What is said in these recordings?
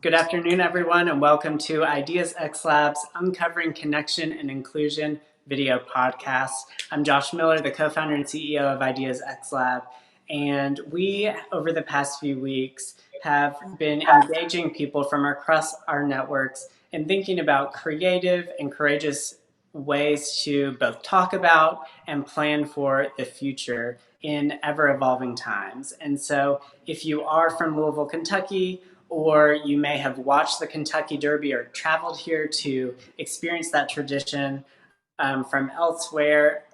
Good afternoon, everyone, and welcome to Ideas xLab's Uncovering Connection and Inclusion video podcast. I'm Josh Miller, the co-founder and CEO of Ideas xLab, and we, over the past few weeks, have been engaging people from across our networks and thinking about creative and courageous ways to both talk about and plan for the future in ever-evolving times. And so if you are from Louisville, Kentucky, or you may have watched the Kentucky Derby or traveled here to experience that tradition from elsewhere,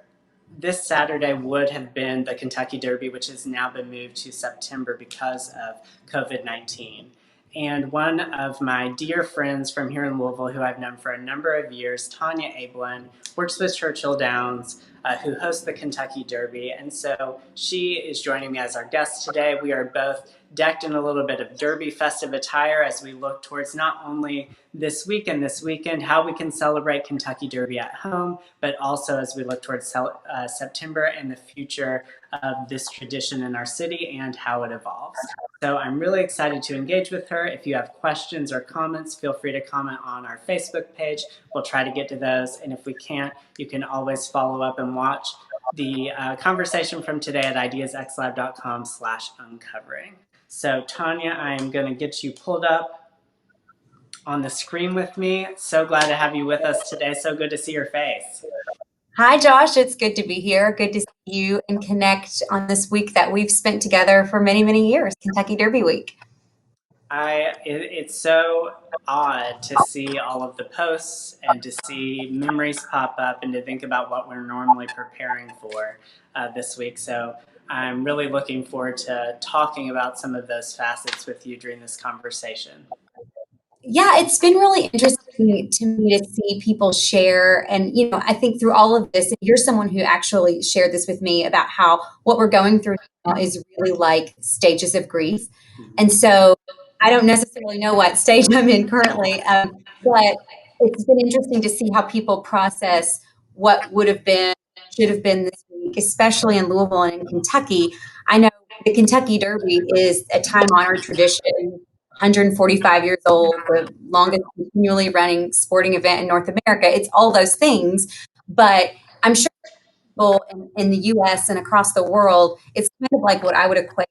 this Saturday would have been the Kentucky Derby, which has now been moved to September because of COVID-19. And one of my dear friends from here in Louisville, who I've known for a number of years, Tonya Abeln, works with Churchill Downs, who hosts the Kentucky Derby. And so she is joining me as our guest today. We are both decked in a little bit of Derby festive attire as we look towards not only this week and this weekend, how we can celebrate Kentucky Derby at home, but also as we look towards September and the future of this tradition in our city and how it evolves. So I'm really excited to engage with her. If you have questions or comments, feel free to comment on our Facebook page. We'll try to get to those. And if we can't, you can always follow up and watch the conversation from today at ideasxlab.com/uncovering. So Tonya, I am going to get you pulled up on the screen with me. So glad to have you with us today. So good to see your face. Hi, Josh. It's good to be here. Good to see you and connect on this week that we've spent together for many, many years, Kentucky Derby Week. It's so odd to see all of the posts and to see memories pop up and to think about what we're normally preparing for this week. So I'm really looking forward to talking about some of those facets with you during this conversation. Yeah, it's been really interesting to me to see people share. And, I think through all of this, and you're someone who actually shared this with me about how what we're going through now is really like stages of grief. And so I don't necessarily know what stage I'm in currently, but it's been interesting to see how people process what would have been, should have been this week, especially in Louisville and in Kentucky. I know the Kentucky Derby is a time-honored tradition, 145 years old, the longest continually running sporting event in North America. It's all those things, but I'm sure people in the U.S. and across the world, it's kind of like what I would equate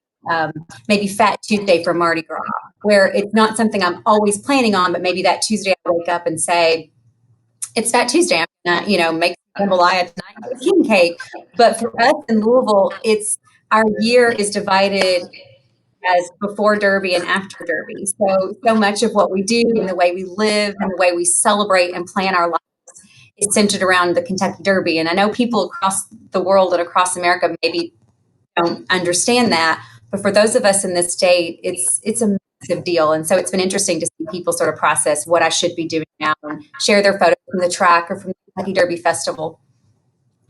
maybe Fat Tuesday for Mardi Gras, where it's not something I'm always planning on, but maybe that Tuesday I wake up and say, it's Fat Tuesday. I'm gonna, make jambalaya tonight and get king cake. But for us in Louisville, our year is divided as before Derby and after Derby. So much of what we do and the way we live and the way we celebrate and plan our lives is centered around the Kentucky Derby. And I know people across the world and across America maybe don't understand that. But for those of us in this state, it's a massive deal. And so it's been interesting to see people sort of process what I should be doing now and share their photos from the track or from the Kentucky Derby Festival.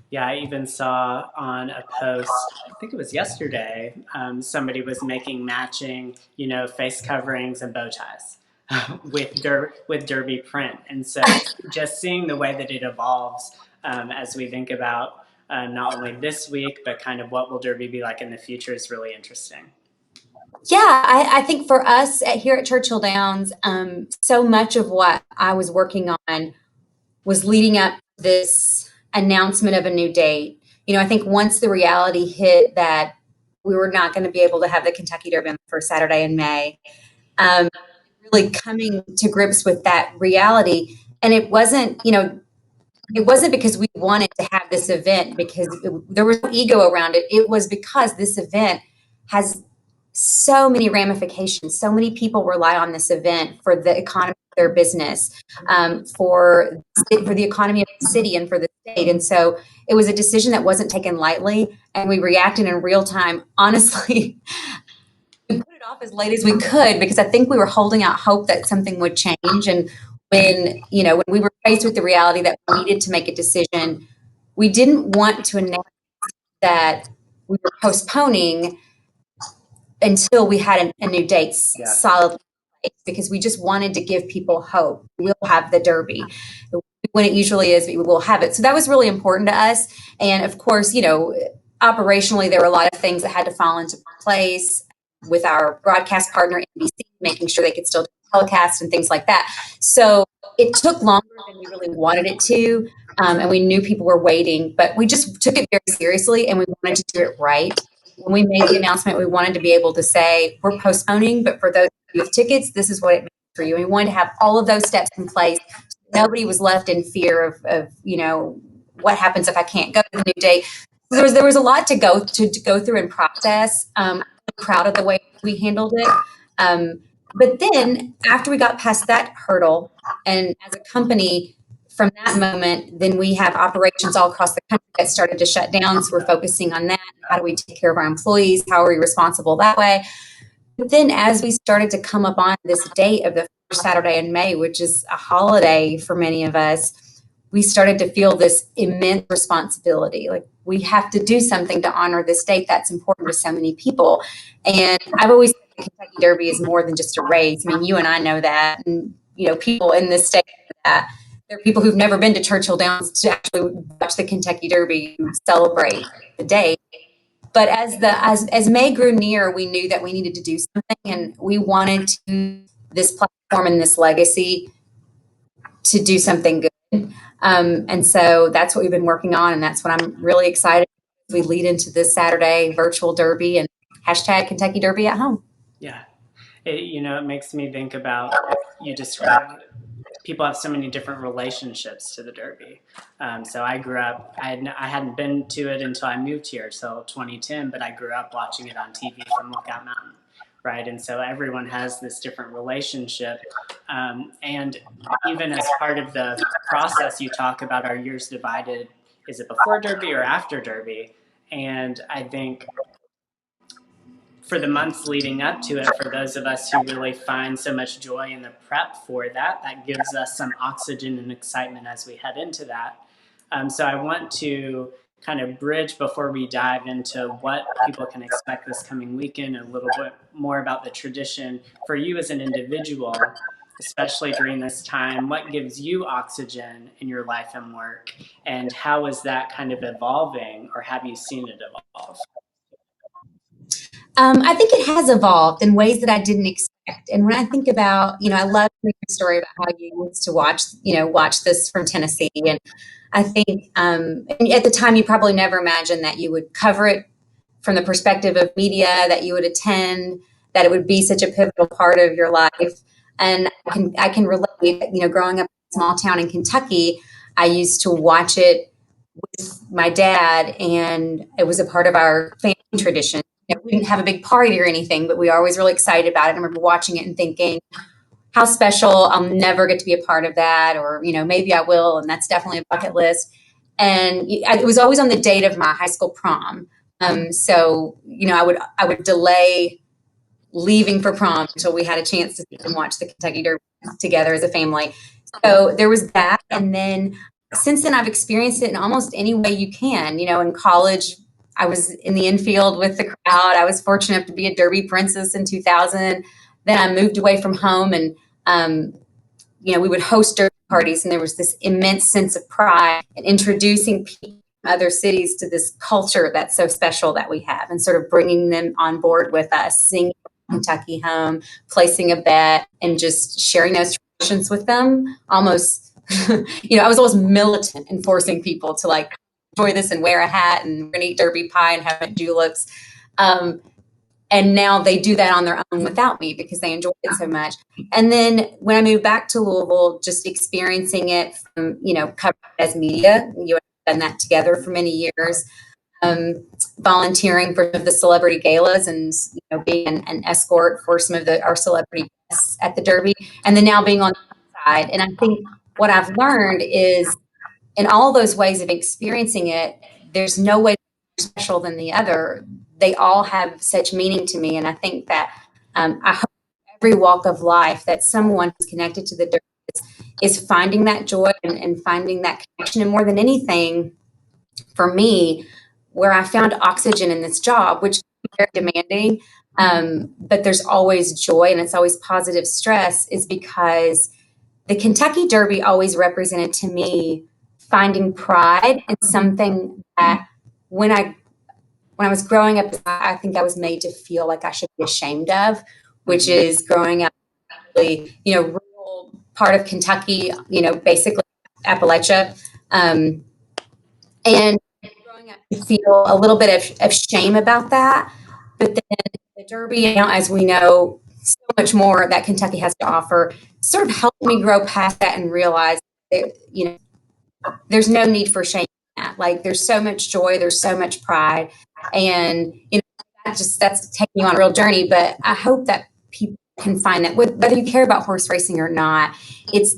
Yeah, I even saw on a post, I think it was yesterday, somebody was making matching, face coverings and bow ties with Derby print. And so just seeing the way that it evolves as we think about not only this week, but kind of what will Derby be like in the future is really interesting. Yeah, I think for us here at Churchill Downs, so much of what I was working on was leading up to this announcement of a new date. I think once the reality hit that we were not going to be able to have the Kentucky Derby on the first Saturday in May, really coming to grips with that reality. And it wasn't because we wanted to have this event because there was no ego around it. It was because this event has so many ramifications. So many people rely on this event for the economy of their business, for the economy of the city and for the state. And so it was a decision that wasn't taken lightly, and we reacted in real time. Honestly, we put it off as late as we could because I think we were holding out hope that something would change. And when we were faced with the reality that we needed to make a decision, we didn't want to announce that we were postponing until we had a new date solidly, because we just wanted to give people hope. We'll have the Derby. When it usually is, we will have it. So that was really important to us. And of course, operationally, there were a lot of things that had to fall into place with our broadcast partner, NBC, making sure they could still do telecast and things like that. So it took longer than we really wanted it to. And we knew people were waiting, but we just took it very seriously and we wanted to do it right. When we made the announcement, we wanted to be able to say, we're postponing, but for those with tickets, this is what it means for you. And we wanted to have all of those steps in place. Nobody was left in fear of what happens if I can't go to the new date. There was a lot to go through and process. I'm proud of the way we handled it. But then after we got past that hurdle, and as a company, from that moment, then we have operations all across the country that started to shut down. So we're focusing on that. How do we take care of our employees? How are we responsible that way? But then as we started to come up on this date of the first Saturday in May, which is a holiday for many of us, we started to feel this immense responsibility. Like, we have to do something to honor this date that's important to so many people. And I've always said the Kentucky Derby is more than just a race. I mean, you and I know that, and people in this state know that. There are people who've never been to Churchill Downs to actually watch the Kentucky Derby and celebrate the day. But as May grew near, we knew that we needed to do something, and we wanted to this platform and this legacy to do something good. And so that's what we've been working on, and that's what I'm really excited as we lead into this Saturday virtual Derby and hashtag Kentucky Derby at home. Yeah. It makes me think about, you described people have so many different relationships to the Derby. So I grew up, I hadn't been to it until I moved here, so 2010, but I grew up watching it on TV from Lookout Mountain, right? And so everyone has this different relationship. And even as part of the process, you talk about our years divided. Is it before Derby or after Derby? And I think for the months leading up to it, for those of us who really find so much joy in the prep for that, that gives us some oxygen and excitement as we head into that. So I want to kind of bridge before we dive into what people can expect this coming weekend, a little bit more about the tradition for you as an individual, especially during this time. What gives you oxygen in your life and work, and how is that kind of evolving, or have you seen it evolve? I think it has evolved in ways that I didn't expect. And when I think about, I love your story about how you used to watch this from Tennessee. And I think at the time, you probably never imagined that you would cover it from the perspective of media, that you would attend, that it would be such a pivotal part of your life. And I can relate, growing up in a small town in Kentucky, I used to watch it with my dad, and it was a part of our family tradition. We didn't have a big party or anything, but we were always really excited about it. I remember watching it and thinking, how special, I'll never get to be a part of that, or, maybe I will, and that's definitely a bucket list. And it was always on the date of my high school prom. So, I would delay leaving for prom until we had a chance to sit and watch the Kentucky Derby together as a family. So there was that. And then since then, I've experienced it in almost any way you can. In college, I was in the infield with the crowd. I was fortunate enough to be a Derby princess in 2000. Then I moved away from home, and we would host Derby parties, and there was this immense sense of pride in introducing people from other cities to this culture that's so special that we have, and sort of bringing them on board with us, singing Kentucky home, placing a bet, and just sharing those traditions with them. Almost, I was always militant in forcing people to enjoy this and wear a hat, and we're gonna eat Derby pie and have juleps. And now they do that on their own without me because they enjoy it so much. And then when I moved back to Louisville, just experiencing it from, covered as media, you have done that together for many years, volunteering for the celebrity galas and, being an escort for some of our celebrity guests at the Derby, and then now being on the side. And I think what I've learned is, in all those ways of experiencing it, there's no way special than the other. They all have such meaning to me. And I think that I hope every walk of life that someone who's connected to the Derby is finding that joy and finding that connection. And more than anything, for me, where I found oxygen in this job, which is very demanding, but there's always joy and it's always positive stress, is because the Kentucky Derby always represented to me finding pride in something that when I was growing up, I think I was made to feel like I should be ashamed of, which is growing up really, rural part of Kentucky, basically Appalachia. And growing up, you feel a little bit of shame about that. But then the Derby, as we know, so much more that Kentucky has to offer, sort of helped me grow past that and realize that, there's no need for shame in that. Like, there's so much joy, there's so much pride. And, that's taking you on a real journey. But I hope that people can find that whether you care about horse racing or not, it's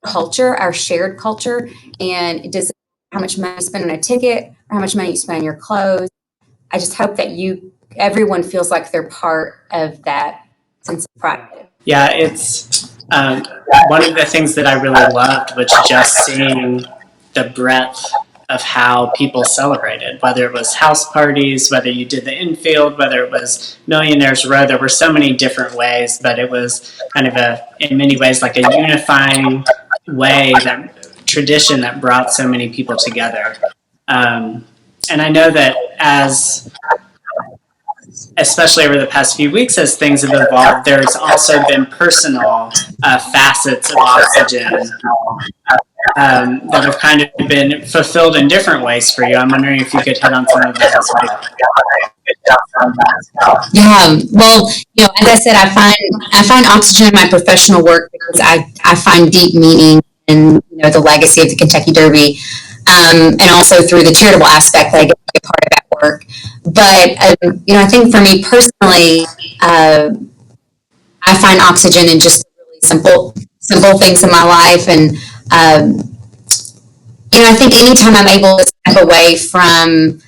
culture, our shared culture. And it doesn't matter how much money you spend on a ticket or how much money you spend on your clothes. I just hope that everyone feels like they're part of that sense of pride. Yeah, it's one of the things that I really loved was just seeing the breadth of how people celebrated, whether it was house parties, whether you did the infield, whether it was Millionaires Row. There were so many different ways, but it was kind of in many ways, like a unifying way, that tradition that brought so many people together. And I know that especially over the past few weeks, as things have evolved, there's also been personal facets of Oxygen that have kind of been fulfilled in different ways for you. I'm wondering if you could hit on some of that as well. Yeah, well, as I said, I find Oxygen in my professional work because I find deep meaning in the legacy of the Kentucky Derby, and also through the charitable aspect that I get to be a part of that work. But I think for me personally, I find Oxygen in just really simple things in my life. And I think anytime I'm able to step away from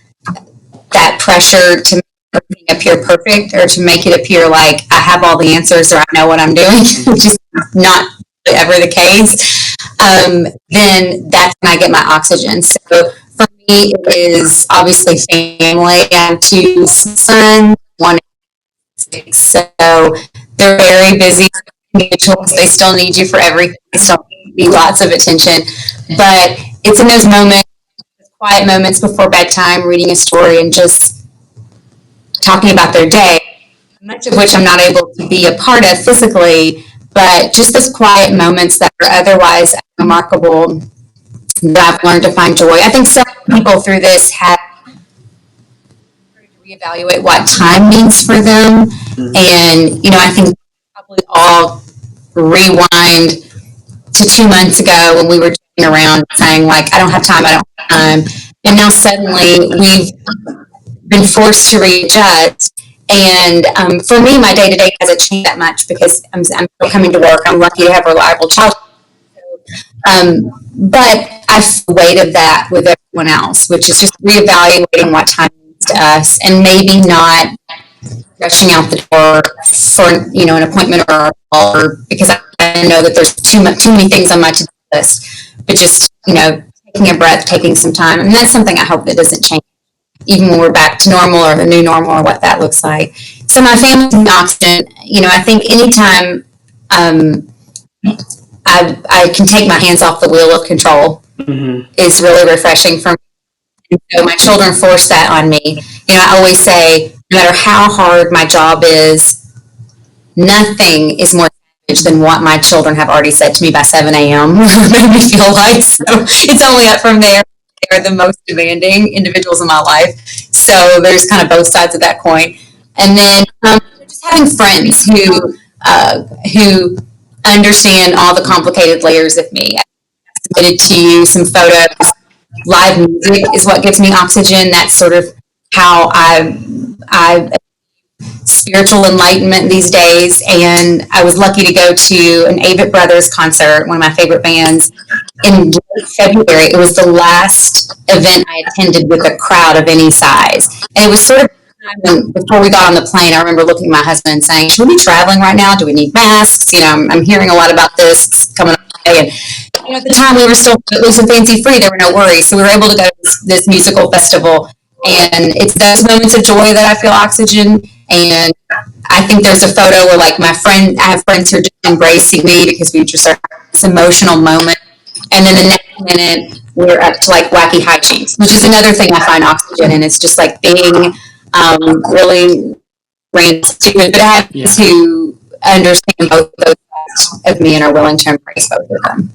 that pressure to make everything appear perfect, or to make it appear like I have all the answers or I know what I'm doing, which is not ever the case, then that's when I get my Oxygen. So for me, it is obviously family. I have 2 sons, 1 is 6, so they're very busy individuals. They still need you for everything. They still need lots of attention. But it's in those moments, quiet moments before bedtime, reading a story and just talking about their day, much of which I'm not able to be a part of physically, but just those quiet moments that are otherwise remarkable, that I've learned to find joy. I think some people through this have to reevaluate what time means for them. And, I think probably all rewind to 2 months ago when we were joking around saying, like, I don't have time. And now suddenly we've been forced to readjust. And for me, my day-to-day hasn't changed that much because I'm still coming to work. I'm lucky to have a reliable child. But I feel the weight of that with everyone else, which is just reevaluating what time means to us, and maybe not rushing out the door for an appointment or a call, or because I know that there's too many things on my to-do list, but just taking a breath, taking some time, and that's something I hope that doesn't change, even when we're back to normal or the new normal or what that looks like. So my family's in Oxygen. I think anytime I can take my hands off the wheel of control is really refreshing for me. And so my children force that on me. I always say, no matter how hard my job is, nothing is more savage than what my children have already said to me by 7 a.m. made me feel like. So it's only up from there. They're the most demanding individuals in my life. So there's kind of both sides of that coin. And then just having friends who understand all the complicated layers of me. I submitted to you some photos. Live music is what gives me Oxygen. That's sort of how I spiritual enlightenment these days. And I was lucky to go to an Abeln Brothers concert, one of my favorite bands, in February. It was the last event I attended with a crowd of any size. And it was sort of before we got on the plane, I remember looking at my husband and saying, should we be traveling right now? Do we need masks? I'm hearing a lot about this coming up today. And at the time we were still loose and fancy free. There were no worries. So we were able to go to this musical festival. And it's those moments of joy that I feel Oxygen. And I think there's a photo where, like, I have friends who are just embracing me because we just are this emotional moment. And then the next minute we're up to like wacky hijinks, which is another thing I find Oxygen. And it's just like being really random, stupid, but I have to understand both sides of me and are willing to embrace both of them.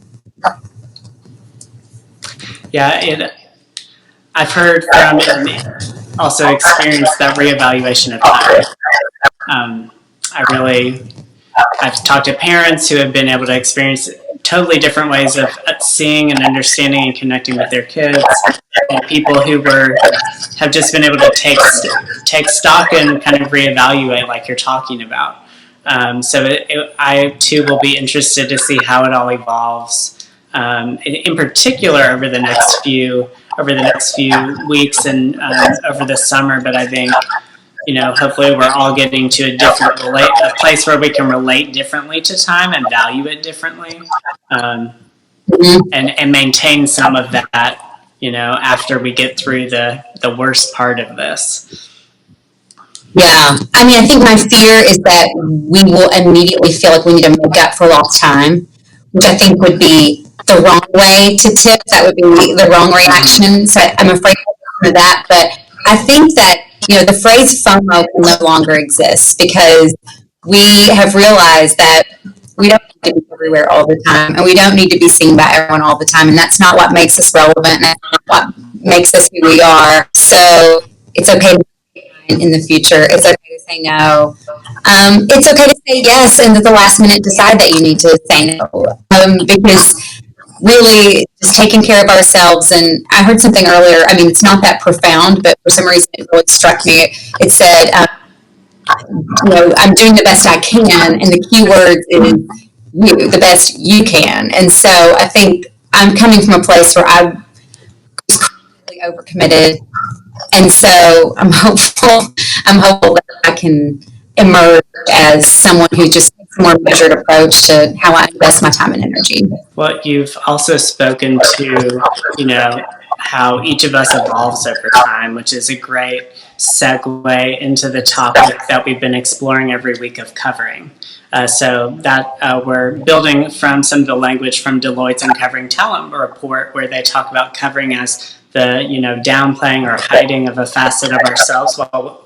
Yeah, I've heard from and also experienced that reevaluation of time. I've talked to parents who have been able to experience totally different ways of seeing and understanding and connecting with their kids, and people who have just been able to take stock and kind of reevaluate, like you're talking about. I too will be interested to see how it all evolves, in particular over the next few weeks and over the summer. But I think, hopefully we're all getting to a place where we can relate differently to time and value it differently, and maintain some of that, after we get through the worst part of this. Yeah. I mean, I think my fear is that we will immediately feel like we need to make up for lost time, which I think would be the wrong way to tip. That would be the wrong reaction. So I'm afraid of that. But I think that, the phrase FOMO no longer exists because we have realized that we don't need to be everywhere all the time, and we don't need to be seen by everyone all the time. And that's not what makes us relevant. And that's not what makes us who we are. So it's okay to in the future. It's okay to say no. It's okay to say yes, and at the last minute decide that you need to say no. Because really just taking care of ourselves. And I heard something earlier. I mean, it's not that profound, but for some reason it really struck me. It said, I'm doing the best I can, and the key word is you, the best you can. And so I think I'm coming from a place where I was completely overcommitted. And so I'm hopeful that I can emerge as someone who just takes a more measured approach to how I invest my time and energy. Well, you've also spoken to, how each of us evolves over time, which is a great segue into the topic that we've been exploring every week of covering. So that we're building from some of the language from Deloitte's Uncovering Talent report, where they talk about covering as the downplaying or hiding of a facet of ourselves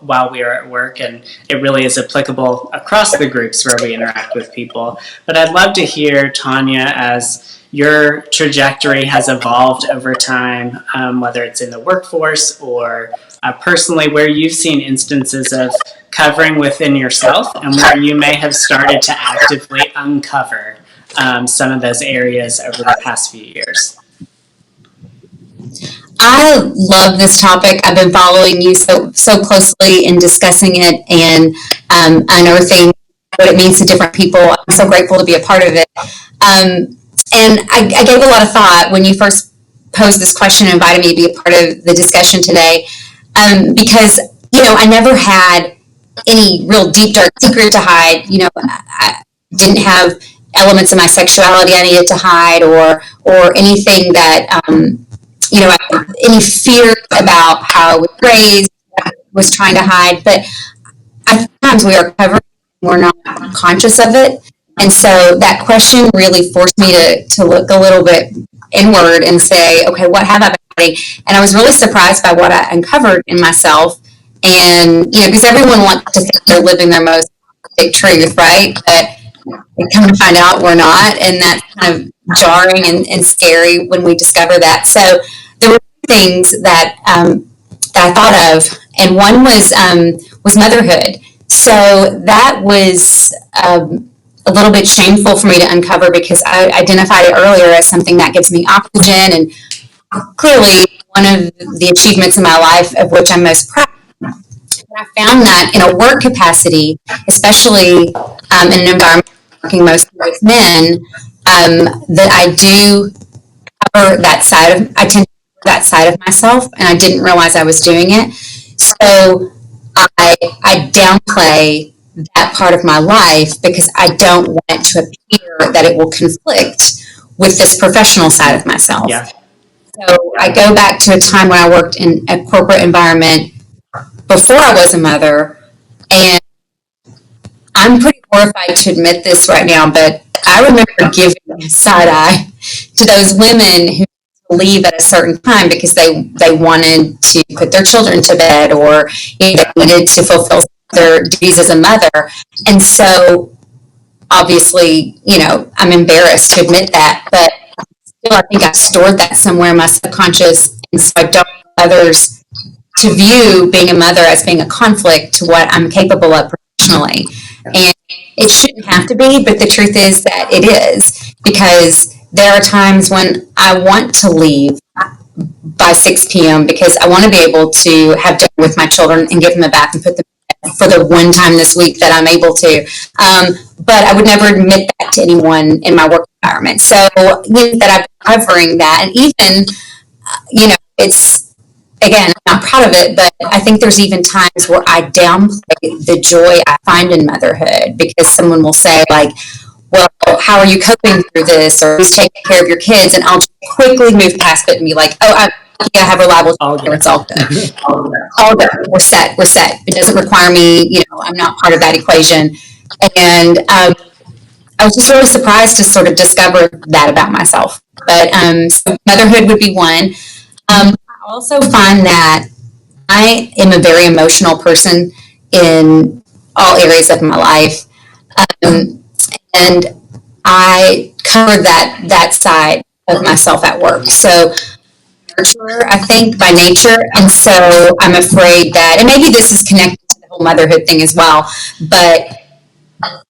while we are at work, and it really is applicable across the groups where we interact with people. But I'd love to hear, Tonya, as your trajectory has evolved over time, whether it's in the workforce or personally, where you've seen instances of covering within yourself and where you may have started to actively uncover some of those areas over the past few years. I love this topic. I've been following you so closely in discussing it and unearthing what it means to different people. I'm so grateful to be a part of it. And I gave a lot of thought when you first posed this question and invited me to be a part of the discussion today, because, I never had any real deep, dark secret to hide. I didn't have elements of my sexuality I needed to hide or anything that, any fear about how I was raised, I was trying to hide. But at times we are covering, we're not conscious of it. And so that question really forced me to look a little bit inward and say, okay, what have I been hiding? And I was really surprised by what I uncovered in myself. And, because everyone wants to think they're living their most big truth, right? But we come to find out we're not. And that's kind of jarring and scary when we discover that. So there were things that I thought of, and one was motherhood. So that was a little bit shameful for me to uncover because I identified it earlier as something that gives me oxygen, and clearly one of the achievements in my life of which I'm most proud. And I found that in a work capacity, especially in an environment working mostly with men, that I do cover that side of, I tend to cover that side of myself, and I didn't realize I was doing it. So I downplay that part of my life because I don't want it to appear that it will conflict with this professional side of myself. Yeah. So I go back to a time when I worked in a corporate environment before I was a mother, and I'm pretty horrified to admit this right now, but I remember giving a side eye to those women who leave at a certain time because they wanted to put their children to bed, or they needed to fulfill their duties as a mother. And so obviously, I'm embarrassed to admit that, but still, I think I've stored that somewhere in my subconscious, and so I don't want others to view being a mother as being a conflict to what I'm capable of professionally. And it shouldn't have to be, but the truth is that it is, because there are times when I want to leave by 6 p.m. because I want to be able to have dinner with my children and give them a bath and put them to bed for the one time this week that I'm able to. But I would never admit that to anyone in my work environment. So that I'm covering that. And even, it's, again, I'm not proud of it, but I think there's even times where I downplay the joy I find in motherhood, because someone will say, like, well, how are you coping through this? Or who's taking care of your kids? And I'll just quickly move past it and be like, oh, I have reliable care. It's all good. All good. We're set. It doesn't require me, I'm not part of that equation. And I was just really surprised to sort of discover that about myself. But so motherhood would be one. I also find that I am a very emotional person in all areas of my life. And I cover that side of myself at work. So nurturer, I think, by nature. And so I'm afraid that, and maybe this is connected to the whole motherhood thing as well, but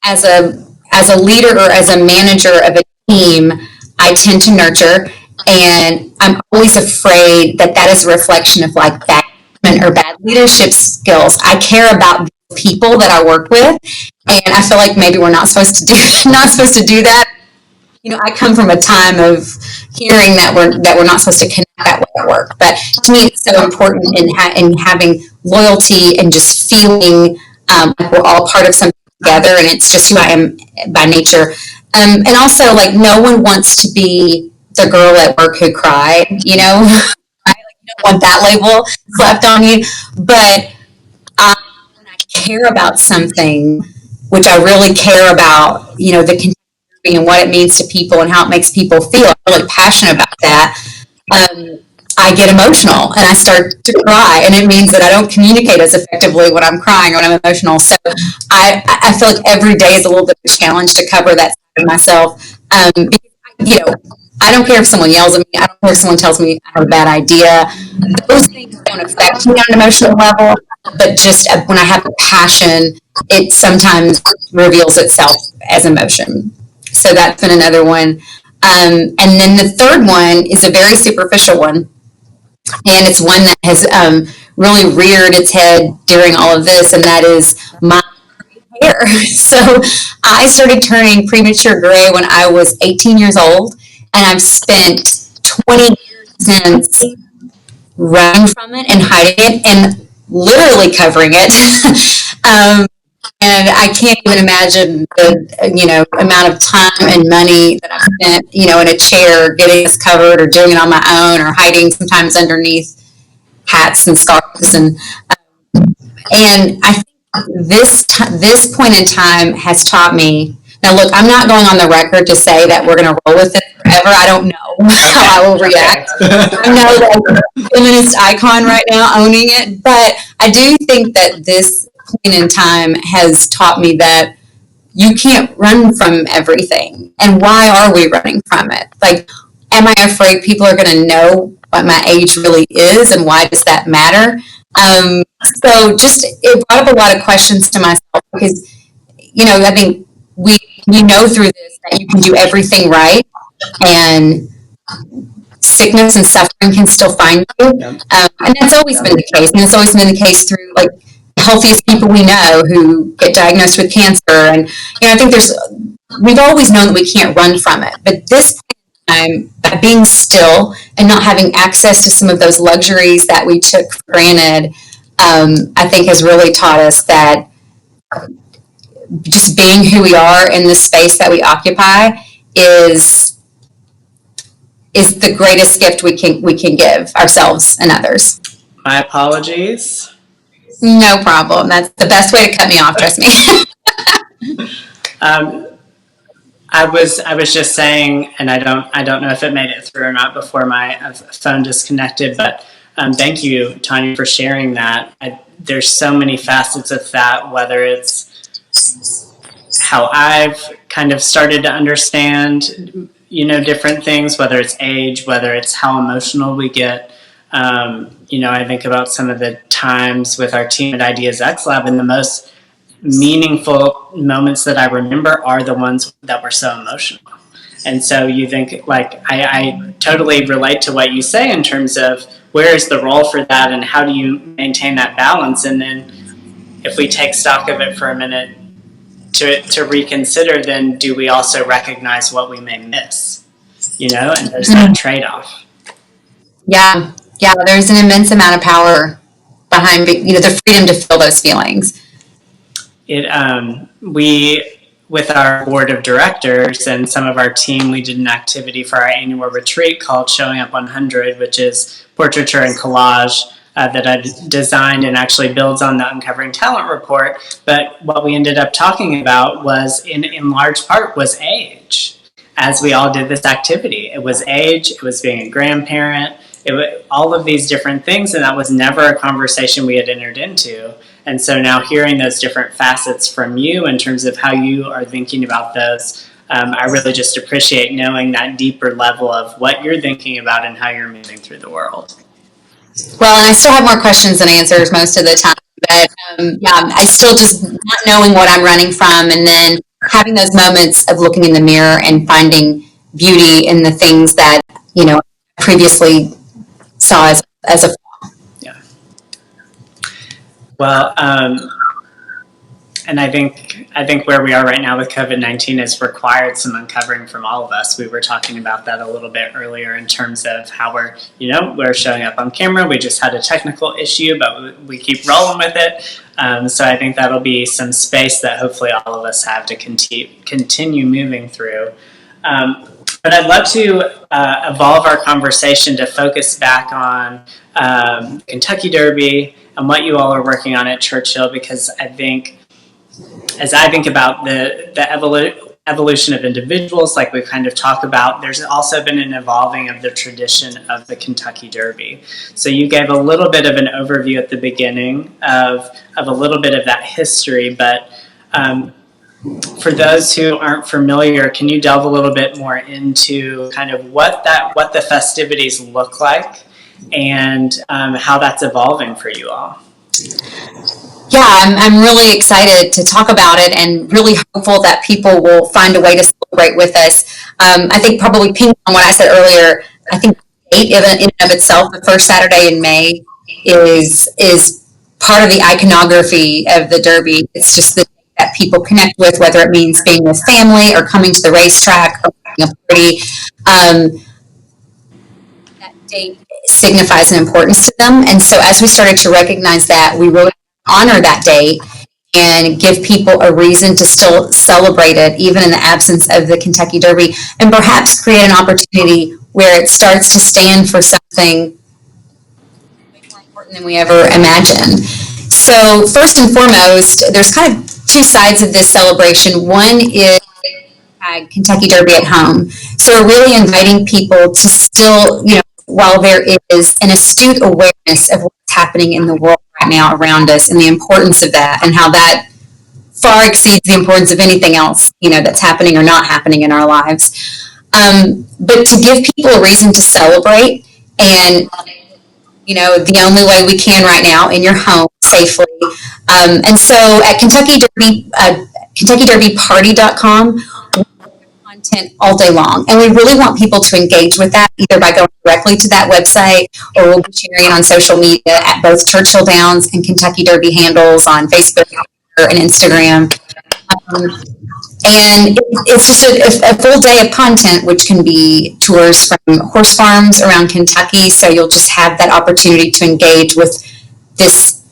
as a leader or as a manager of a team, I tend to nurture, and I'm always afraid that is a reflection of like bad or bad leadership skills. I care about the people that I work with, and I feel like maybe we're not supposed to do that. I come from a time of hearing that we're not supposed to connect that way at work. But to me, it's so important in having loyalty and just feeling like we're all part of something together, and it's just who I am by nature. And also, like, no one wants to be the girl at work who cried. Right? You don't want that label slapped on you. But when I care about something, which I really care about, the and what it means to people and how it makes people feel. I'm really passionate about that. I get emotional and I start to cry, and it means that I don't communicate as effectively when I'm crying or when I'm emotional. So I feel like every day is a little bit of a challenge to cover that side of myself. Because, I don't care if someone yells at me. I don't care if someone tells me I have a bad idea. Those things don't affect me on an emotional level, but just when I have a passion, it sometimes reveals itself as emotion. So that's been another one. And then the third one is a very superficial one. And it's one that has really reared its head during all of this, and that is my hair. So I started turning premature gray when I was 18 years old, and I've spent 20 years since running from it and hiding it and literally covering it. And I can't even imagine the, amount of time and money that I've spent, in a chair getting this covered or doing it on my own or hiding sometimes underneath hats and scarves. And I think this point in time has taught me. Now, look, I'm not going on the record to say that we're going to roll with it forever. I don't know how I will react. I'm no feminist icon right now owning it, but I do think that this point in time has taught me that you can't run from everything. And why are we running from it? Like, am I afraid people are going to know what my age really is, and why does that matter? So just, it brought up a lot of questions to myself, because, I think we know through this that you can do everything right, and sickness and suffering can still find you. And that's always been the case. And it's always been the case through, like, the healthiest people we know who get diagnosed with cancer. And, I think we've always known that we can't run from it. But this time, by being still and not having access to some of those luxuries that we took for granted, I think has really taught us that just being who we are in the space that we occupy is the greatest gift we can give ourselves and others. My apologies. No problem. That's the best way to cut me off, trust me. I was just saying, and I don't know if it made it through or not before my phone disconnected, but thank you, Tonya, for sharing that. There's so many facets of that, whether it's how I've kind of started to understand, different things, whether it's age, whether it's how emotional we get. I think about some of the times with our team at Ideas xLab, and the most meaningful moments that I remember are the ones that were so emotional. And so you think, like, I totally relate to what you say in terms of where is the role for that and how do you maintain that balance. And then if we take stock of it for a minute to reconsider, then do we also recognize what we may miss? And there's that trade-off. Yeah, there's an immense amount of power behind, the freedom to feel those feelings. We, with our board of directors and some of our team, we did an activity for our annual retreat called Showing Up 100, which is portraiture and collage that I designed and actually builds on the Uncovering Talent report. But what we ended up talking about was, in large part, was age. As we all did this activity, it was age, it was being a grandparent, it was all of these different things, and that was never a conversation we had entered into. And so now hearing those different facets from you in terms of how you are thinking about those, I really just appreciate knowing that deeper level of what you're thinking about and how you're moving through the world. Well, and I still have more questions than answers most of the time, but I still just not knowing what I'm running from, and then having those moments of looking in the mirror and finding beauty in the things that, previously saw as a flaw. Yeah. Well, and I think where we are right now with COVID-19 has required some uncovering from all of us. We were talking about that a little bit earlier in terms of how we're showing up on camera. We just had a technical issue, but we keep rolling with it. So I think that'll be some space that hopefully all of us have to continue moving through. But I'd love to evolve our conversation to focus back on Kentucky Derby and what you all are working on at Churchill, because as I think about the evolution of individuals, like we kind of talk about, there's also been an evolving of the tradition of the Kentucky Derby. So you gave a little bit of an overview at the beginning of a little bit of that history, but for those who aren't familiar, can you delve a little bit more into kind of what the festivities look like and how that's evolving for you all? Yeah, I'm really excited to talk about it and really hopeful that people will find a way to celebrate with us. I think probably ping on what I said earlier, I think the date in and of itself, the first Saturday in May, is part of the iconography of the Derby. It's just the date that people connect with, whether it means being with family or coming to the racetrack or having a party. That date signifies an importance to them. And so as we started to recognize that, we really honor that date and give people a reason to still celebrate it, even in the absence of the Kentucky Derby, and perhaps create an opportunity where it starts to stand for something way more important than we ever imagined. So first and foremost, there's kind of two sides of this celebration. One is Kentucky Derby at home. So we're really inviting people to still, while there is an astute awareness of what's happening in the world right now around us and the importance of that, and how that far exceeds the importance of anything else, that's happening or not happening in our lives. But to give people a reason to celebrate, and, the only way we can right now in your home safely. And so at Kentucky Derby, KentuckyDerbyParty.com, content all day long, and we really want people to engage with that either by going directly to that website, or we'll be sharing it on social media at both Churchill Downs and Kentucky Derby handles on Facebook and Instagram. And it's just a full day of content, which can be tours from horse farms around Kentucky, so you'll just have that opportunity to engage with this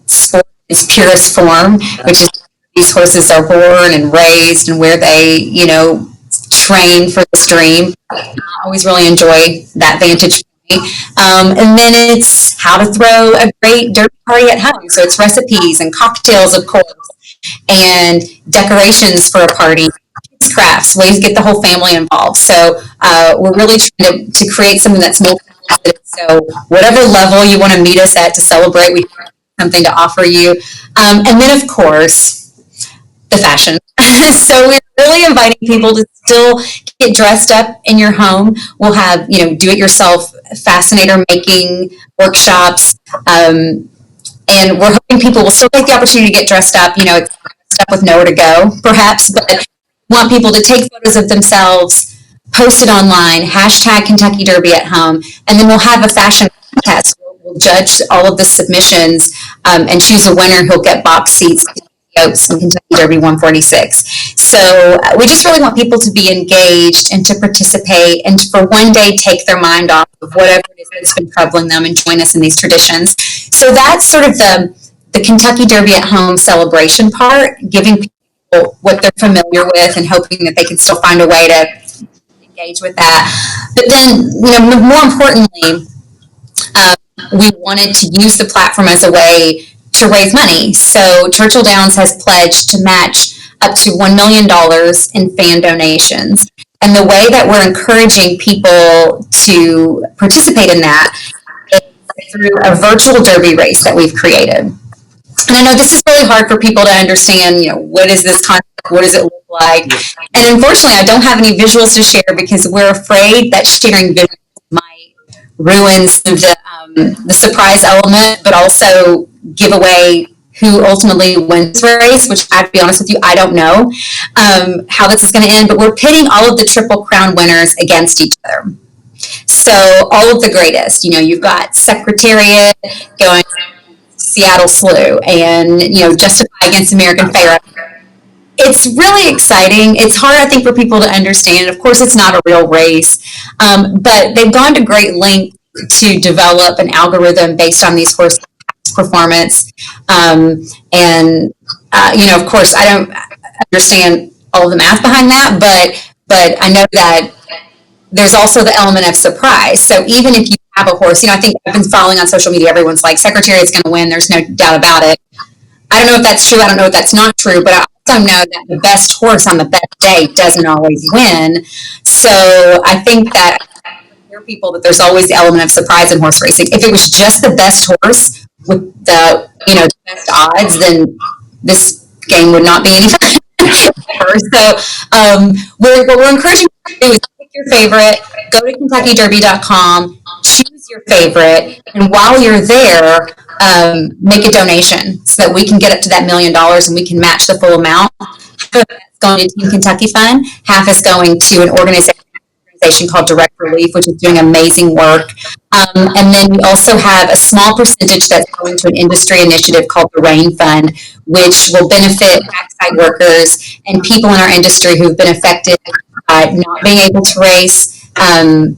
sport in its purest form, which is these horses are born and raised and where they, train for this dream. I always really enjoy that vantage point. And then it's how to throw a great derby party at home. So it's recipes and cocktails, of course, and decorations for a party, kids crafts, ways to get the whole family involved. So we're really trying to create something that's more positive. So whatever level you want to meet us at to celebrate, we have something to offer you. And then, of course, the fashion. So we're really inviting people to still get dressed up in your home. We'll have, do-it-yourself fascinator making workshops. And we're hoping people will still take the opportunity to get dressed up, dressed up with nowhere to go, perhaps, but want people to take photos of themselves, post it online, hashtag Kentucky Derby at home, and then we'll have a fashion contest. We'll judge all of the submissions and choose a winner who'll get box seats to the Oaks and Kentucky Derby 146. So we just really want people to be engaged and to participate and to, for one day, take their mind off of whatever it is that's been troubling them and join us in these traditions. So that's sort of the Kentucky Derby at home celebration part, giving people what they're familiar with and hoping that they can still find a way to engage with that. But then, more importantly, we wanted to use the platform as a way to raise money. So Churchill Downs has pledged to match up to $1 million in fan donations. And the way that we're encouraging people to participate in that is through a virtual derby race that we've created. And I know this is really hard for people to understand, what is this concept? What does it look like? And unfortunately, I don't have any visuals to share because we're afraid that sharing visuals might ruin some of the surprise element, but also give away who ultimately wins the race, which I have to be honest with you, I don't know how this is going to end, but we're pitting all of the Triple Crown winners against each other. So all of the greatest, you've got Secretariat going Seattle Slew and, Justify against American Pharaoh. It's really exciting. It's hard, I think, for people to understand. Of course, it's not a real race, but they've gone to great length to develop an algorithm based on these horse performance. Of course, I don't understand all of the math behind that, but I know that there's also the element of surprise. So even if you have a horse, I think I've been following on social media, everyone's like, Secretariat's going to win. There's no doubt about it. I don't know if that's true. I don't know if that's not true, but I also know that the best horse on the best day doesn't always win. So I think that people that there's always the element of surprise in horse racing. If it was just the best horse with the best odds, then this game would not be any fun. So what we're encouraging you to do is pick your favorite, go to KentuckyDerby.com, choose your favorite, and while you're there, make a donation so that we can get up to that $1 million and we can match the full amount. Half of it's going to Team Kentucky Fund, half is going to an organization called Direct Relief, which is doing amazing work. And then we also have a small percentage that's going to an industry initiative called the RAIN Fund, which will benefit backside workers and people in our industry who've been affected by not being able to race, and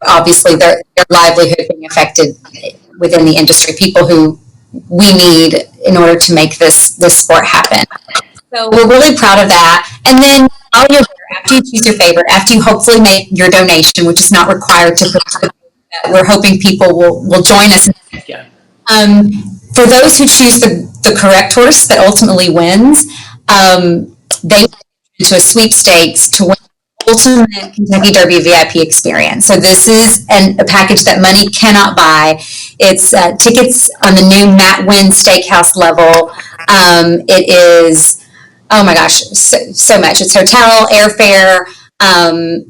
obviously their livelihood being affected within the industry, people who we need in order to make this sport happen. So we're really proud of that. And then while you're there, after you choose your favorite, after you hopefully make your donation, which is not required to participate, we're hoping people will join us. Yeah. For those who choose the correct horse that ultimately wins, they enter into a sweepstakes to win the ultimate Kentucky Derby VIP experience. So this is a package that money cannot buy. It's tickets on the new Matt Wynn Steakhouse level. It is, oh my gosh, so much. It's hotel, airfare,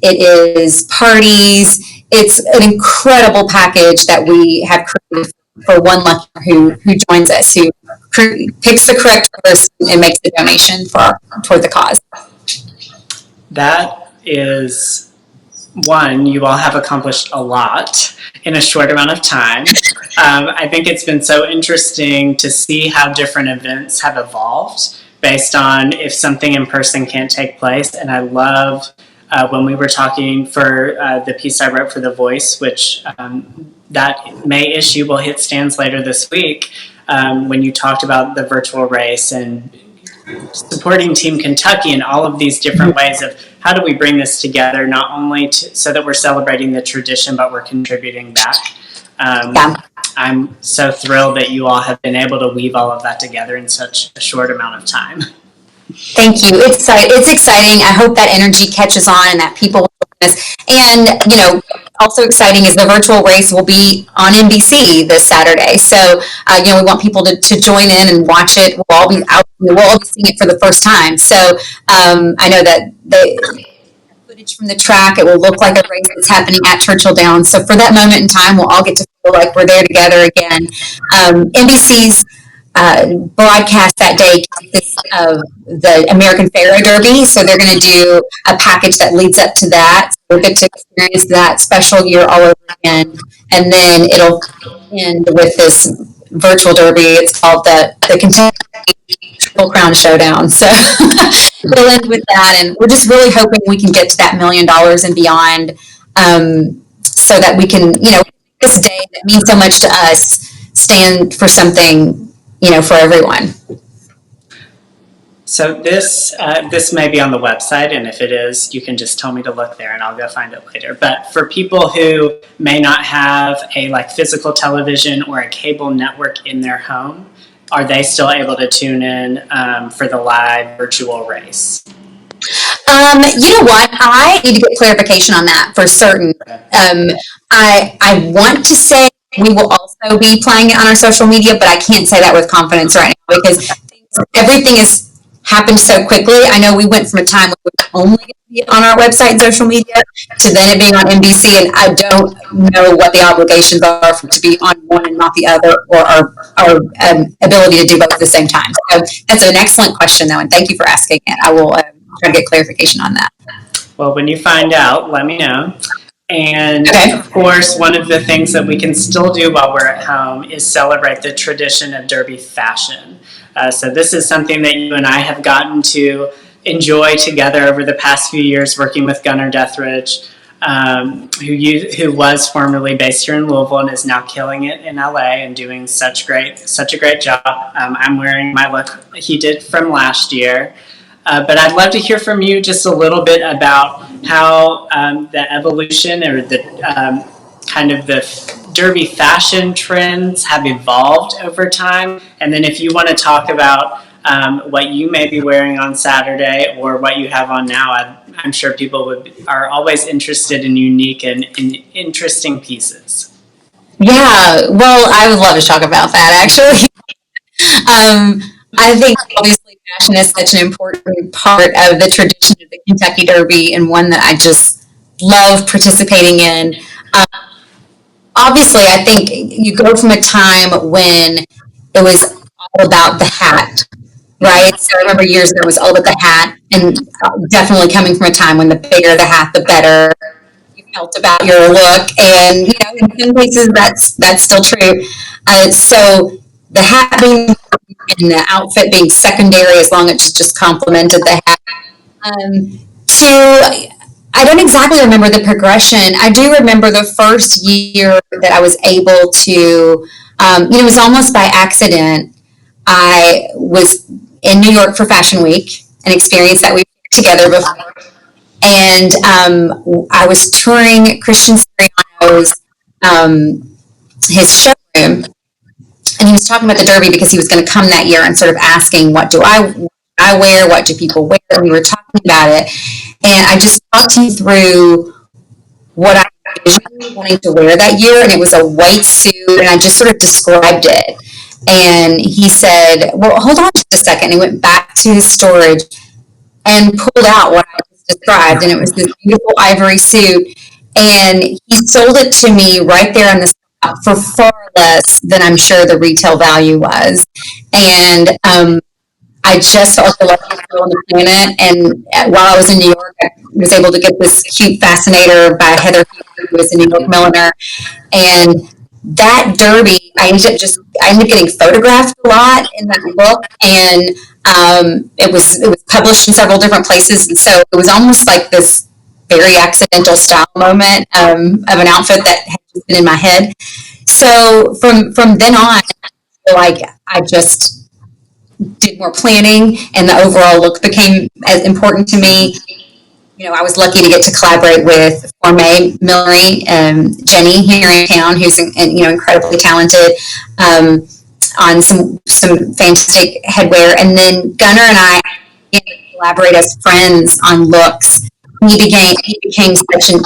it is parties. It's an incredible package that we have created for one lucky who joins us, who picks the correct person and makes the donation toward the cause. That is one, you all have accomplished a lot in a short amount of time. I think it's been so interesting to see how different events have evolved based on if something in person can't take place. And I love when we were talking for the piece I wrote for The Voice, which that May issue will hit stands later this week, when you talked about the virtual race and supporting Team Kentucky in all of these different ways of how do we bring this together, not only so that we're celebrating the tradition, but we're contributing back. I'm so thrilled that you all have been able to weave all of that together in such a short amount of time. Thank you. It's exciting. I hope that energy catches on and that people will join us. And, also exciting is the virtual race will be on NBC this Saturday. So, we want people to join in and watch it. We'll all be out. We'll all be seeing it for the first time. So, I know that the footage from the track, it will look like a race that's happening at Churchill Downs. So for that moment in time, we'll all get to feel like we're there together again. NBC's broadcast that day consists of the American Pharaoh Derby, so they're going to do a package that leads up to that. So we'll get to experience that special year all over again, and then it'll end with this virtual derby. It's called the Kentucky Triple Crown Showdown. So we'll end with that, and we're just really hoping we can get to that $1 million and beyond, so that we can, this day that means so much to us, stand for something, for everyone. So this may be on the website, and if it is, you can just tell me to look there and I'll go find it later. But for people who may not have a physical television or a cable network in their home, are they still able to tune in for the live virtual race? You know what? I need to get clarification on that for certain. Okay. I want to say we will also be playing it on our social media, but I can't say that with confidence right now because everything has happened so quickly. I know we went from a time when we were only going to be on our website and social media to then it being on NBC, and I don't know what the obligations are to be on one and not the other, or our ability to do both at the same time. So that's an excellent question, though, and thank you for asking it. I will try to get clarification on that. Well, when you find out, let me know. And okay. Of course, one of the things that we can still do while we're at home is celebrate the tradition of Derby fashion. So this is something that you and I have gotten to enjoy together over the past few years working with Gunnar Dethridge, who was formerly based here in Louisville and is now killing it in LA and doing such a great job. I'm wearing my look he did from last year. But I'd love to hear from you just a little bit about how the evolution or the kind of the Derby fashion trends have evolved over time. And then if you want to talk about what you may be wearing on Saturday or what you have on now, I'm sure people are always interested in unique and interesting pieces. Yeah, well, I would love to talk about that, actually. I think obviously fashion is such an important part of the tradition of the Kentucky Derby, and one that I just love participating in. Obviously, I think you go from a time when it was all about the hat, right? So I remember years ago it was all about the hat, and definitely coming from a time when the bigger the hat, the better you felt about your look. And in some cases that's still true. So the hat being and the outfit being secondary, as long as it just complemented the hat. I don't exactly remember the progression. I do remember the first year that I was able to, it was almost by accident. I was in New York for Fashion Week, an experience that we were together before. And I was touring Christian Siriano's, his showroom. And he was talking about the Derby because he was going to come that year and sort of asking, what do I wear? What do people wear? And we were talking about it. And I just talked him through what I envisioned wanting to wear that year. And it was a white suit. And I just sort of described it. And he said, well, hold on just a second. He went back to his storage and pulled out what I just described. And it was this beautiful ivory suit. And he sold it to me right there on the spot for far less than I'm sure the retail value was. And I just felt the luckiest girl on the planet. And while I was in New York, I was able to get this cute fascinator by Heather, who was a New York milliner. And that Derby, I ended up getting photographed a lot in that look, and it was published in several different places, and so it was almost like this very accidental style moment of an outfit that had just been in my head. So from then on, I feel like I just did more planning, and the overall look became as important to me. I was lucky to get to collaborate with Forme Millinery, Jenny here in town, who's incredibly talented, on some fantastic headwear. And then Gunnar and I collaborate as friends on looks. he became such an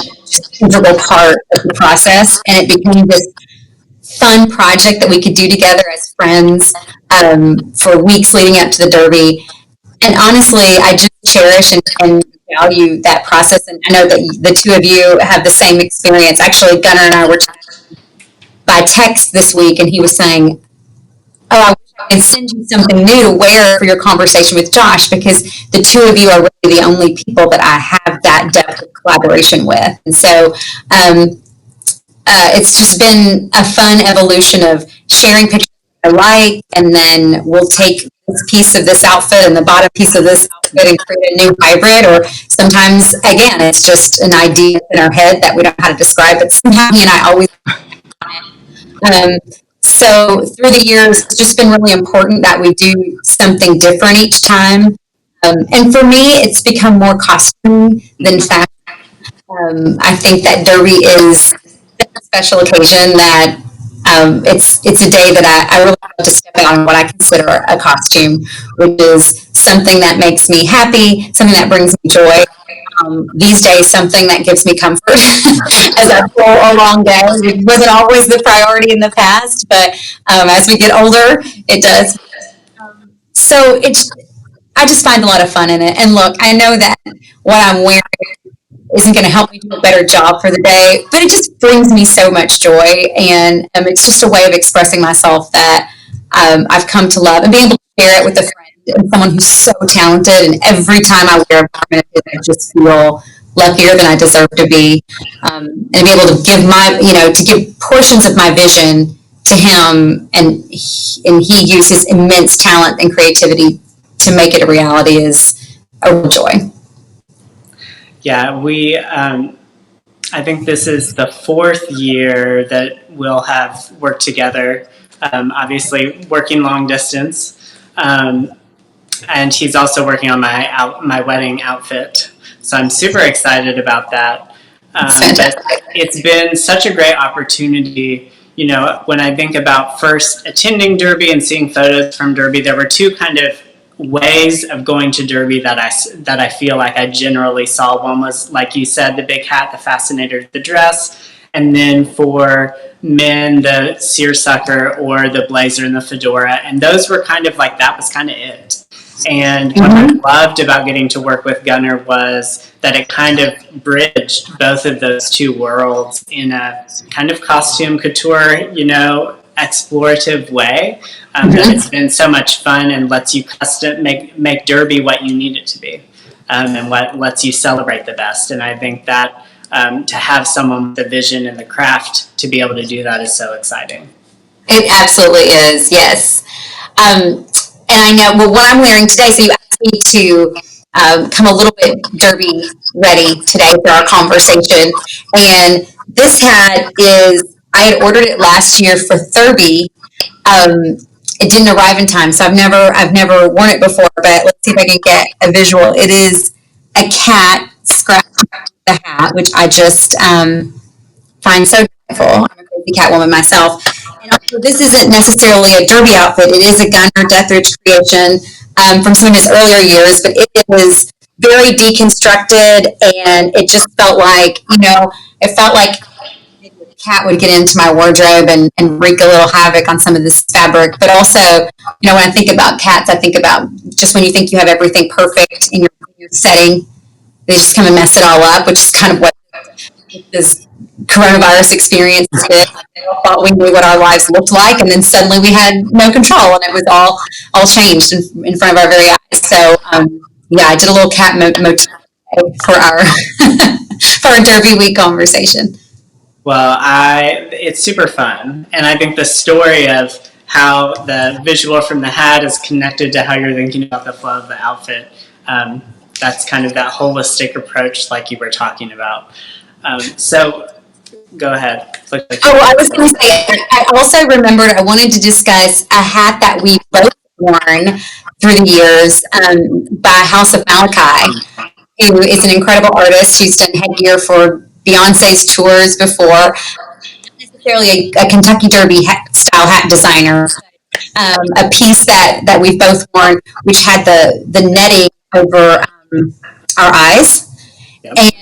integral part of the process, and it became this fun project that we could do together as friends for weeks leading up to the Derby. And honestly, I just cherish and value that process. And I know that the two of you have the same experience. Actually, Gunnar and I were talking by text this week, and he was saying, "Oh, I wish I could send you something new to wear for your conversation with Josh, because the two of you are really the only people that I have that depth of collaboration with." And so it's just been a fun evolution of sharing pictures I like, and then we'll take this piece of this outfit and the bottom piece of this outfit and create a new hybrid. Or sometimes, again, it's just an idea in our head that we don't know how to describe, but somehow he and I always so through the years, it's just been really important that we do something different each time. And for me, it's become more costume than fashion. I think that Derby is a special occasion that it's a day that I really love to step out in what I consider a costume, which is something that makes me happy, something that brings me joy. These days, something that gives me comfort as I pull a long day. It wasn't always the priority in the past, but as we get older, it does. So I just find a lot of fun in it. And look, I know that what I'm wearing isn't going to help me do a better job for the day, but it just brings me so much joy, and it's just a way of expressing myself that I've come to love, and being able to share it with a friend and someone who's so talented. And every time I wear a garment, I just feel luckier than I deserve to be, and be able to give portions of my vision to him, and he used his immense talent and creativity to make it a reality is a real joy. Yeah, I think this is the 4th year that we'll have worked together, obviously working long distance. And he's also working on my wedding outfit. So I'm super excited about that. But it's been such a great opportunity. You know, when I think about first attending Derby and seeing photos from Derby, there were two kind of ways of going to Derby that I feel like I generally saw. One was, like you said, the big hat, the fascinator, the dress, and then for men, the seersucker or the blazer and the fedora. And those were kind of like, that was kind of it. And what I loved about getting to work with Gunnar was that it kind of bridged both of those two worlds in a kind of costume couture, explorative way. That it's been so much fun and lets you custom make Derby what you need it to be, and what lets you celebrate the best. And I think that to have someone with the vision and the craft to be able to do that is so exciting. It absolutely is, yes. And I know, well, what I'm wearing today, so you asked me to come a little bit Derby ready today for our conversation. And this hat I had ordered it last year for Derby. It didn't arrive in time, so I've never worn it before, but let's see if I can get a visual. It is a cat scratched the hat, which I just find so delightful. I'm a crazy cat woman myself. And also, this isn't necessarily a Derby outfit. It is a Gunnar Dethridge creation from some of his earlier years, but it is very deconstructed, and it just felt like, the cat would get into my wardrobe and wreak a little havoc on some of this fabric. But also, when I think about cats, I think about just when you think you have everything perfect in your setting, they just come and mess it all up, which is kind of what this coronavirus experience has been. We thought we knew what our lives looked like, and then suddenly we had no control, and it was all changed in front of our very eyes. So, I did a little cat motif for our for our Derby week conversation. Well, it's super fun, and I think the story of how the visual from the hat is connected to how you're thinking about the flow of the outfit, that's kind of that holistic approach like you were talking about. So go ahead. I was going to say, I also remembered I wanted to discuss a hat that we've both worn through the years by House of Malachi, who is an incredible artist who's done headgear for Beyonce's tours before. Not necessarily a Kentucky Derby style hat designer. A piece that we've both worn, which had the netting over our eyes. Yep. And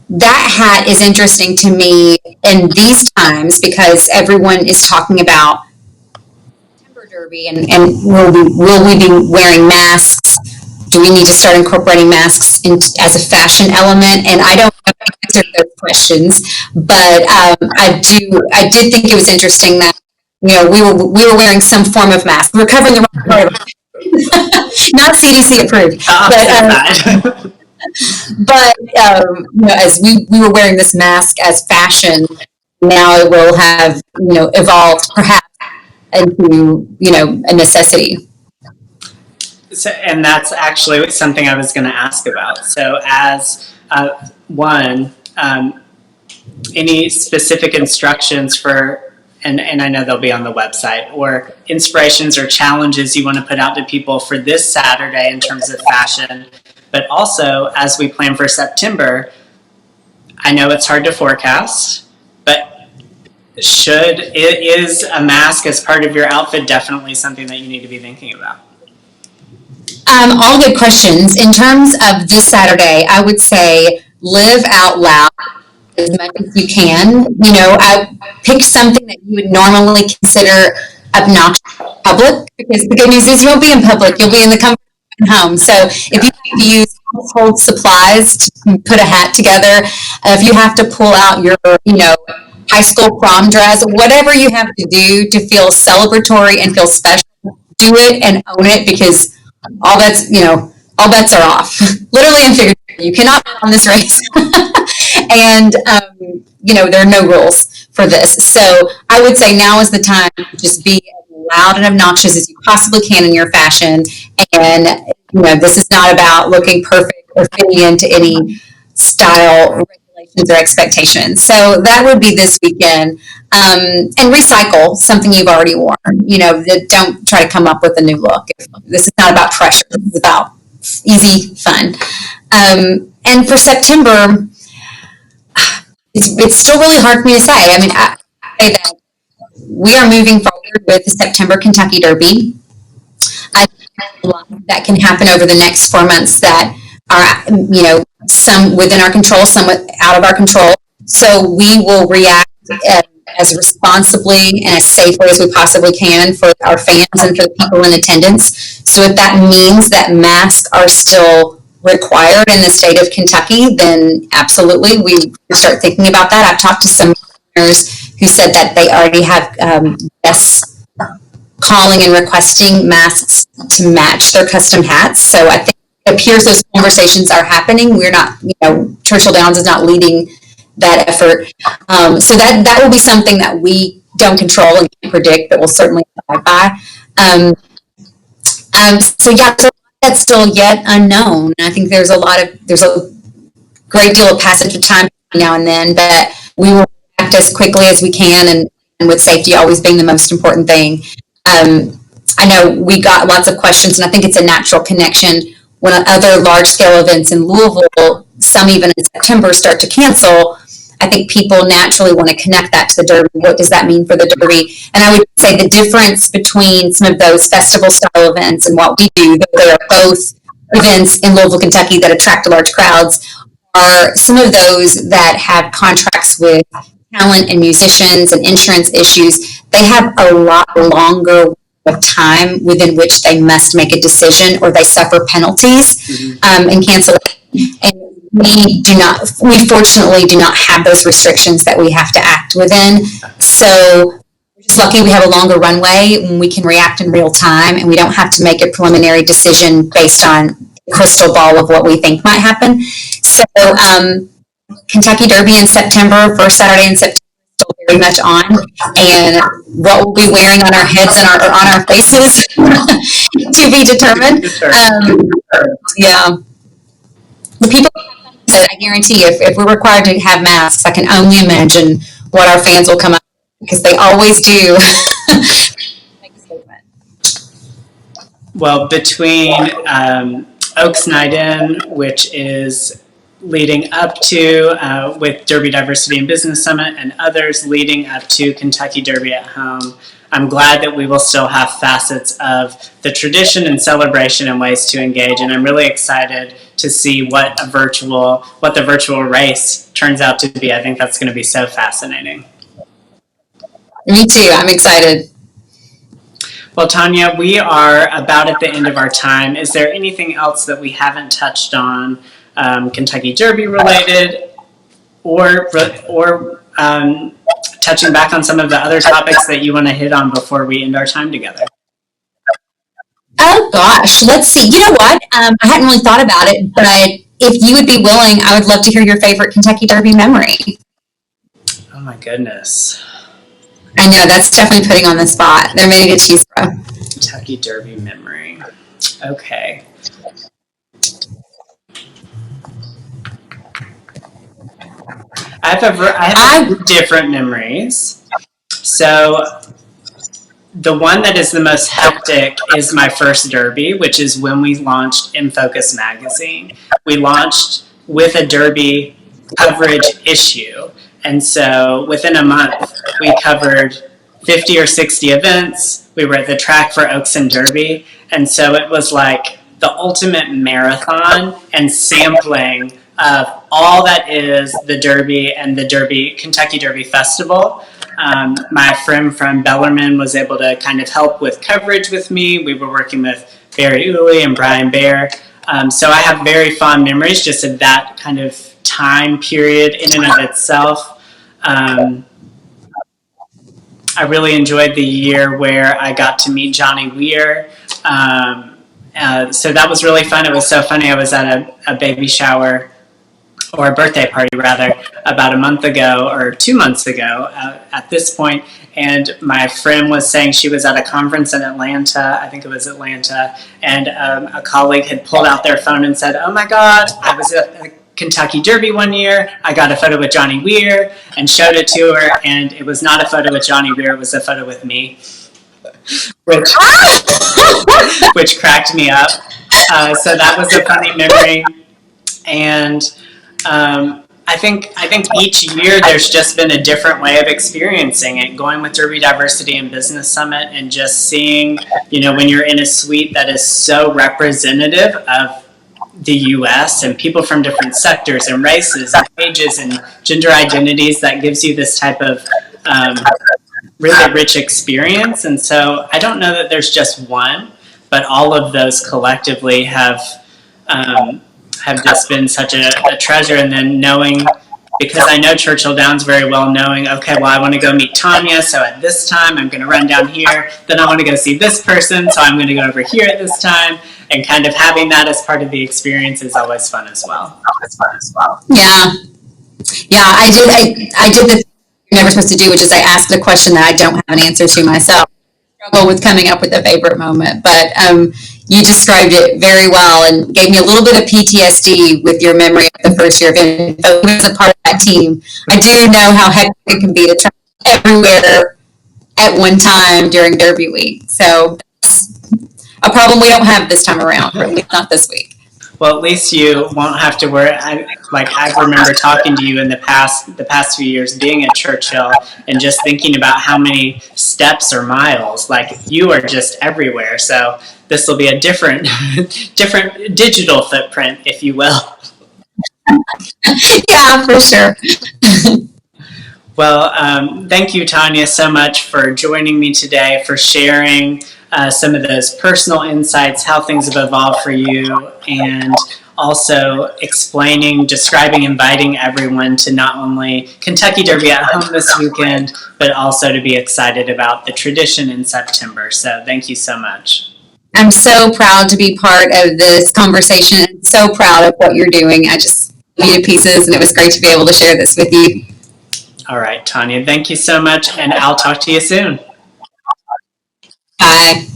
that hat is interesting to me in these times because everyone is talking about September Derby and will we be wearing masks? Do we need to start incorporating masks as a fashion element? And I don't know the answer to those questions, but I did think it was interesting that we were wearing some form of mask. We were covering the wrong part of it. Not CDC approved, but as we were wearing this mask as fashion, now it will have evolved perhaps into a necessity. So, and that's actually something I was going to ask about. So, as any specific instructions for, and I know they'll be on the website, or inspirations or challenges you want to put out to people for this Saturday in terms of fashion, but also as we plan for September, I know it's hard to forecast, but is a mask as part of your outfit definitely something that you need to be thinking about? All good questions. In terms of this Saturday, I would say live out loud as much as you can. I picked something that you would normally consider obnoxious in public, because the good news is you won't be in public, you'll be in the comfort of your home. So if you have to use household supplies to put a hat together, if you have to pull out your, high school prom dress, whatever you have to do to feel celebratory and feel special, do it and own it, because all bets are off. Literally and figuratively, you cannot run this race. And, there are no rules for this. So I would say now is the time to just be as loud and obnoxious as you possibly can in your fashion. And, this is not about looking perfect or fitting into any style regulations or expectations. So that would be this weekend. And recycle something you've already worn. Don't try to come up with a new look. This is not about pressure. This is about easy fun. And for September, it's still really hard for me to say. I mean, I say that we are moving forward with the September Kentucky Derby. I think there's a lot that can happen over the next 4 months that are, some within our control, some out of our control. So we will react as responsibly and as safely as we possibly can for our fans and for the people in attendance. So if that means that masks are still required in the state of Kentucky, then absolutely we start thinking about that. I've talked to some owners who said that they already have guests calling and requesting masks to match their custom hats. So I think it appears those conversations are happening. We're not, Churchill Downs is not leading that effort. So that will be something that we don't control and can't predict, but we'll certainly abide by. So that's still yet unknown. I think there's a great deal of passage of time now and then, but we will act as quickly as we can, and with safety always being the most important thing. I know we got lots of questions, and I think it's a natural connection when other large-scale events in Louisville, some even in September, start to cancel. I think people naturally want to connect that to the Derby. What does that mean for the Derby? And I would say the difference between some of those festival-style events and what we do, though they are both events in Louisville, Kentucky that attract large crowds, are some of those that have contracts with talent and musicians and insurance issues. They have a lot longer of time within which they must make a decision, or they suffer penalties and cancellation. And we fortunately do not have those restrictions that we have to act within. So we're just lucky we have a longer runway when we can react in real time, and we don't have to make a preliminary decision based on the crystal ball of what we think might happen. So Kentucky Derby in September, first Saturday in September, still very much on, and what we'll be wearing on our heads and on our faces to be determined. Yeah. The people, I guarantee if we're required to have masks, I can only imagine what our fans will come up with, because they always do make a statement. Well, between Oaks Night In, which is leading up to with Derby Diversity and Business Summit, and others leading up to Kentucky Derby at Home, I'm glad that we will still have facets of the tradition and celebration and ways to engage, and I'm really excited to see what the virtual race turns out to be. I think that's going to be so fascinating. Me too. I'm excited. Well, Tonya, we are about at the end of our time. Is there anything else that we haven't touched on, Kentucky Derby related, or touching back on some of the other topics that you want to hit on before we end our time together? Oh gosh, let's see. You know what? I hadn't really thought about it, but if you would be willing, I would love to hear your favorite Kentucky Derby memory. Oh my goodness. I know, that's definitely putting on the spot. They're made to choose from. Kentucky Derby memory. Okay. I have different memories. So the one that is the most hectic is my first Derby, which is when we launched In Focus magazine. We launched with a Derby coverage issue. And so within a month, we covered 50 or 60 events. We were at the track for Oaks and Derby. And so it was like the ultimate marathon and sampling of all that is the Derby and the Kentucky Derby Festival. My friend from Bellarmine was able to kind of help with coverage with me. We were working with Barry Ulley and Brian Baer. So I have very fond memories just of that kind of time period in and of itself. I really enjoyed the year where I got to meet Johnny Weir. So that was really fun. It was so funny. I was at a baby shower, or a birthday party rather, about a month ago or 2 months ago at this point, and my friend was saying she was at a conference in Atlanta, I think it was Atlanta, and a colleague had pulled out their phone and said, oh my God, I was at a Kentucky Derby one year, I got a photo with Johnny Weir, and showed it to her, and it was not a photo with Johnny Weir, it was a photo with me, which cracked me up. So that was a funny memory. And I think each year there's just been a different way of experiencing it. Going with Derby Diversity and Business Summit and just seeing, when you're in a suite that is so representative of the U.S. and people from different sectors and races and ages and gender identities, that gives you this type of really rich experience. And so I don't know that there's just one, but all of those collectively have just been such a treasure. And then knowing, because I know Churchill Downs very well, knowing, okay, well, I want to go meet Tonya, so at this time I'm going to run down here, then I want to go see this person, so I'm going to go over here at this time, and kind of having that as part of the experience is always fun as well. Yeah, I did the thing you're never supposed to do, which is I asked a question that I don't have an answer to myself. I struggle with coming up with a favorite moment, but you described it very well and gave me a little bit of PTSD with your memory of the first year of it. I was a part of that team. I do know how hectic it can be to travel everywhere at one time during Derby week. So that's a problem we don't have this time around, or at least not this week. Well, at least you won't have to worry. I remember talking to you in the past few years, being at Churchill, and just thinking about how many steps or miles. Like, you are just everywhere. So this will be a different digital footprint, if you will. Yeah, for sure. Well, thank you, Tonya, so much for joining me today, for sharing some of those personal insights, how things have evolved for you, and also describing, inviting everyone to not only Kentucky Derby at home this weekend, but also to be excited about the tradition in September. So thank you so much. I'm so proud to be part of this conversation and so proud of what you're doing. I just love you to pieces, and it was great to be able to share this with you. All right, Tonya, thank you so much, and I'll talk to you soon. Bye.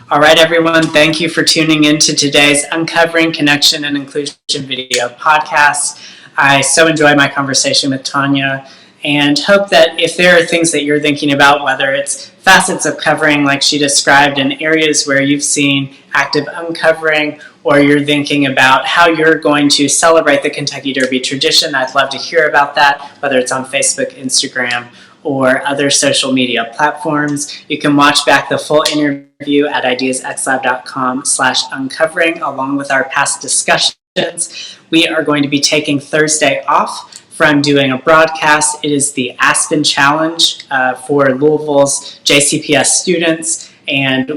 All right, everyone, thank you for tuning in to today's Uncovering Connection and Inclusion video podcast. I so enjoyed my conversation with Tonya, and hope that if there are things that you're thinking about, whether it's facets of covering like she described in areas where you've seen active uncovering, or you're thinking about how you're going to celebrate the Kentucky Derby tradition, I'd love to hear about that, whether it's on Facebook, Instagram, or other social media platforms. You can watch back the full interview at ideasxlab.com/uncovering, along with our past discussions. We are going to be taking Thursday off from doing a broadcast. It is the Aspen Challenge for Louisville's JCPS students, and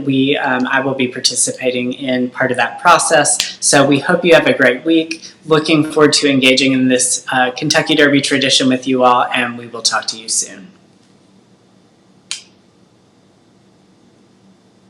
I will be participating in part of that process. So we hope you have a great week. Looking forward to engaging in this Kentucky Derby tradition with you all, and we will talk to you soon.